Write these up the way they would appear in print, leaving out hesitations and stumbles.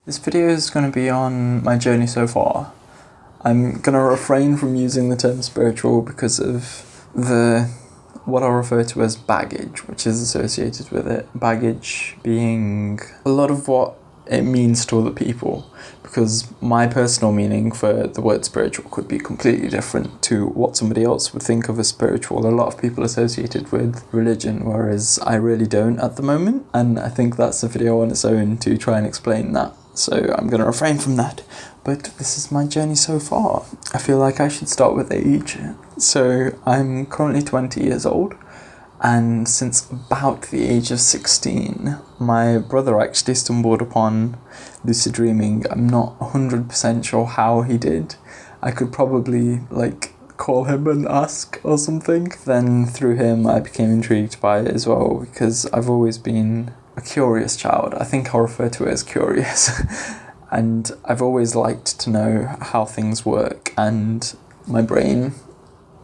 This video is going to be on my journey so far. I'm going to refrain from using the term spiritual because of what I'll refer to as baggage, which is associated with it. Baggage being a lot of what it means to other people, because my personal meaning for the word spiritual could be completely different to what somebody else would think of as spiritual. A lot of people associate it with religion, whereas I really don't at the moment, and I think that's a video on its own to try and explain that. So I'm going to refrain from that. But this is my journey so far. I feel like I should start with age. So I'm currently 20 years old, and since about the age of 16, my brother actually stumbled upon Lucid Dreaming. I'm not 100% sure how he did. I could probably call him and ask or something. Then through him I became intrigued by it as well, because I've always been a curious child. I think I'll refer to it as curious. And I've always liked to know how things work, and my brain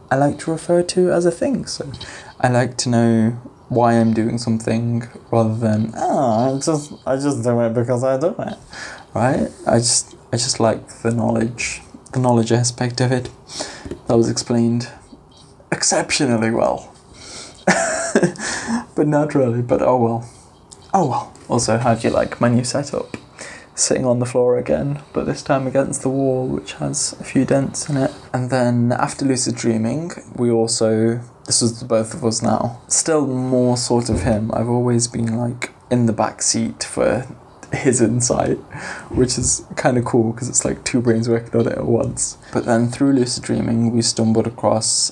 I like to refer to as a thing. So I like to know why I'm doing something rather than I just do it because I do it. Right? I just like the knowledge aspect of it. That was explained exceptionally well. But not really, but oh well. Also, how do you like my new setup? Sitting on the floor again, but this time against the wall, which has a few dents in it. And then after Lucid Dreaming, this was the both of us now. Still more sort of him. I've always been in the back seat for his insight, which is kind of cool because it's like two brains working on it at once. But then through Lucid Dreaming, we stumbled across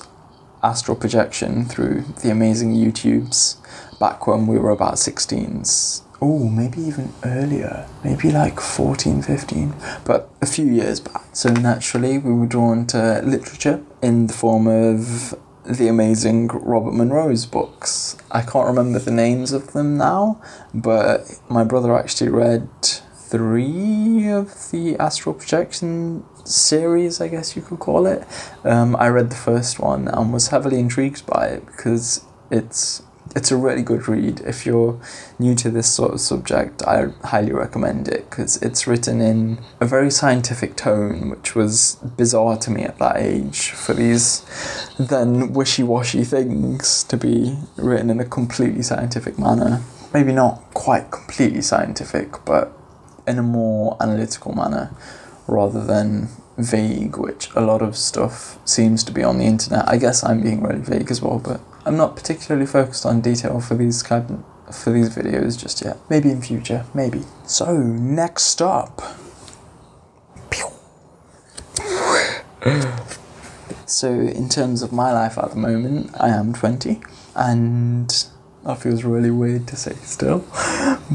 astral projection through the amazing YouTubes back when we were about 16s. Oh, maybe even earlier, maybe 14, 15, but a few years back. So naturally we were drawn to literature in the form of the amazing Robert Monroe's books. I can't remember the names of them now, but my brother actually read 3 of the astral projection series, I guess you could call it. I read the first one and was heavily intrigued by it because it's a really good read. If you're new to this sort of subject, I highly recommend it because it's written in a very scientific tone, which was bizarre to me at that age for these then wishy-washy things to be written in a completely scientific manner. Maybe not quite completely scientific, but in a more analytical manner rather than vague, which a lot of stuff seems to be on the internet. I guess I'm being really vague as well, but I'm not particularly focused on detail for these videos just yet. Maybe in future, maybe. So, next up. So, in terms of my life at the moment, I am 20, and that feels really weird to say still,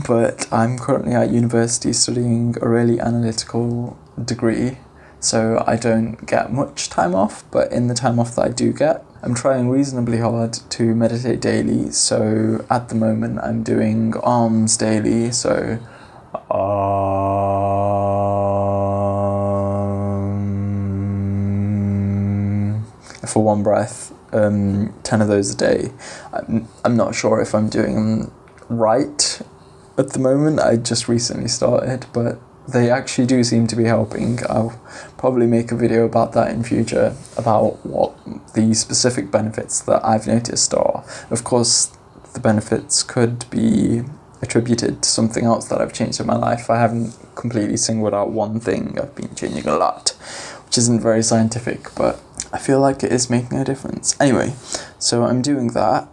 but I'm currently at university studying a really analytical degree, so I don't get much time off, but in the time off that I do get, I'm trying reasonably hard to meditate daily. So at the moment I'm doing arms daily, so for one breath, 10 of those a day. I'm not sure if I'm doing them right at the moment. I just recently started, but they actually do seem to be helping. I'll probably make a video about that in future, about what the specific benefits that I've noticed are. Of course, the benefits could be attributed to something else that I've changed in my life. I haven't completely singled out one thing. I've been changing a lot, which isn't very scientific, but I feel like it is making a difference. Anyway, so I'm doing that,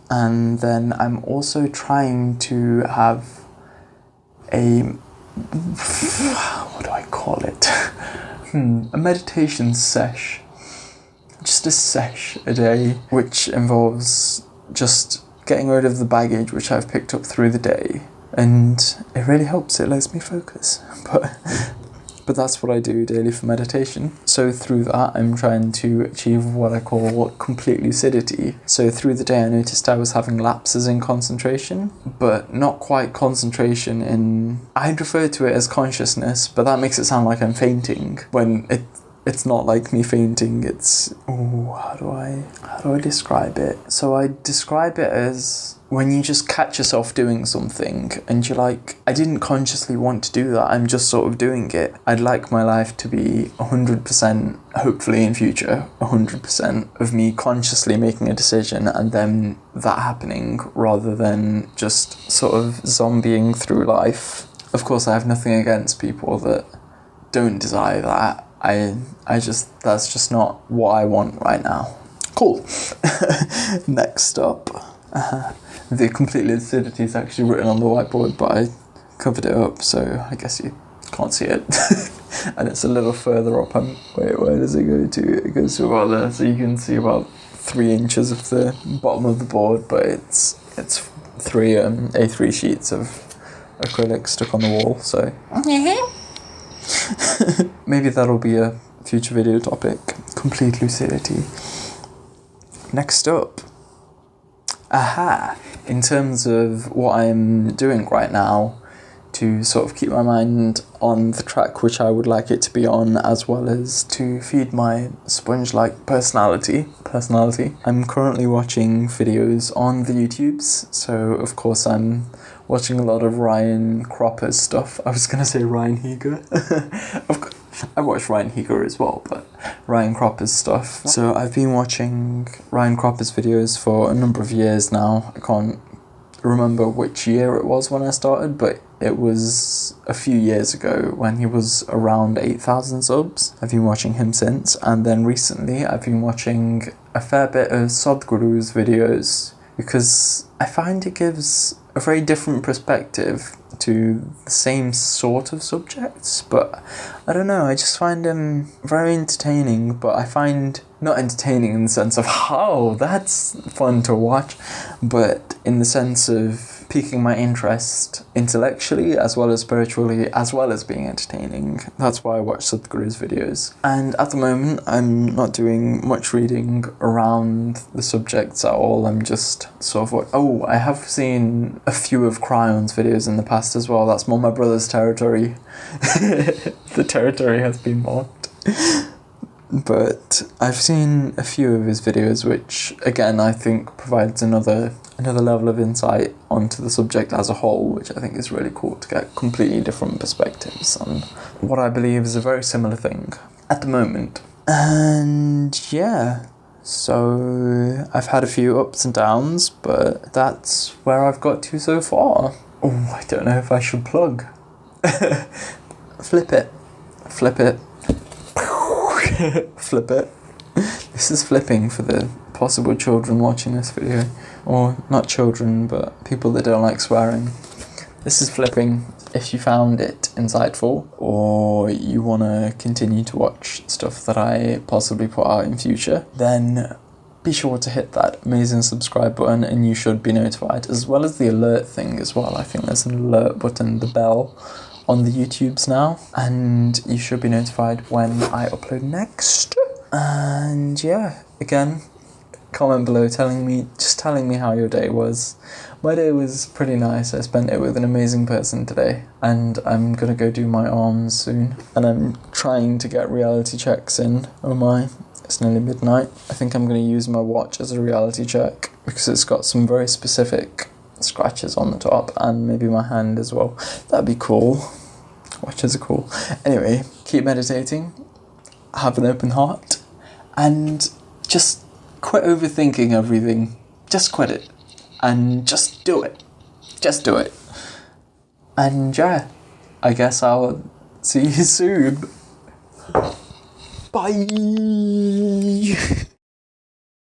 and then I'm also trying to have what do I call it? A meditation sesh. Just a sesh a day, which involves just getting rid of the baggage which I've picked up through the day. And it really helps, it lets me focus. But that's what I do daily for meditation. So through that, I'm trying to achieve what I call complete lucidity. So through the day, I noticed I was having lapses in concentration, but not quite concentration in... I'd refer to it as consciousness, but that makes it sound like I'm fainting, when it's not like me fainting. It's... how do I describe it? So I describe it as when you just catch yourself doing something and you're like, I didn't consciously want to do that, I'm just sort of doing it. I'd like my life to be 100%, hopefully in future, 100% of me consciously making a decision and then that happening, rather than just sort of zombieing through life. Of course, I have nothing against people that don't desire that. That's just not what I want right now. Cool. Next up. The complete lucidity is actually written on the whiteboard, but I covered it up, so I guess you can't see it. And it's a little further up. Wait, where does it go to? It goes to about there, so you can see about 3 inches of the bottom of the board, but it's 3 A3 sheets of acrylic stuck on the wall, so maybe that'll be a future video topic. Complete lucidity. Next up. In terms of what I'm doing right now to sort of keep my mind on the track which I would like it to be on, as well as to feed my sponge-like personality, I'm currently watching videos on the YouTubes. So of course I'm watching a lot of Ryan Cropper's stuff. I was going to say Ryan Heger. Of course, I watch Ryan Heger as well, but Ryan Cropper's stuff. So I've been watching Ryan Cropper's videos for a number of years now. I can't remember which year it was when I started, but it was a few years ago when he was around 8,000 subs. I've been watching him since, and then recently I've been watching a fair bit of Sadhguru's videos, because I find it gives a very different perspective to the same sort of subjects, but I don't know, I just find him very entertaining, but I find not entertaining in the sense of, oh, that's fun to watch, but in the sense of piquing my interest intellectually as well as spiritually, as well as being entertaining. That's why I watch Sadhguru's videos. And at the moment, I'm not doing much reading around the subjects at all. I'm just sort of I have seen a few of Cryon's videos in the past as well. That's more my brother's territory. The territory has been marked. But I've seen a few of his videos, which again I think provides another level of insight onto the subject as a whole, which I think is really cool to get completely different perspectives on what I believe is a very similar thing at the moment. And yeah, so I've had a few ups and downs, but that's where I've got to so far. Oh, I don't know if I should plug. Flip it. Flip it. Flip it. This is flipping for the possible children watching this video. Or not children, but people that don't like swearing. This is flipping if you found it insightful, or you want to continue to watch stuff that I possibly put out in future, then be sure to hit that amazing subscribe button and you should be notified, as well as the alert thing as well. I think there's an alert button, the bell, on the YouTubes now, and you should be notified when I upload next. And yeah, again, comment below telling me how your day was. My day was pretty nice. I spent it with an amazing person today, and I'm gonna go do my arms soon, and I'm trying to get reality checks in. Oh my, it's nearly midnight. I think I'm gonna use my watch as a reality check because it's got some very specific scratches on the top, and maybe my hand as well. That'd be cool. Watches are cool. Anyway, keep meditating, have an open heart, and just quit overthinking everything. Just quit it. And just do it. Just do it. And yeah, I guess I'll see you soon. Bye.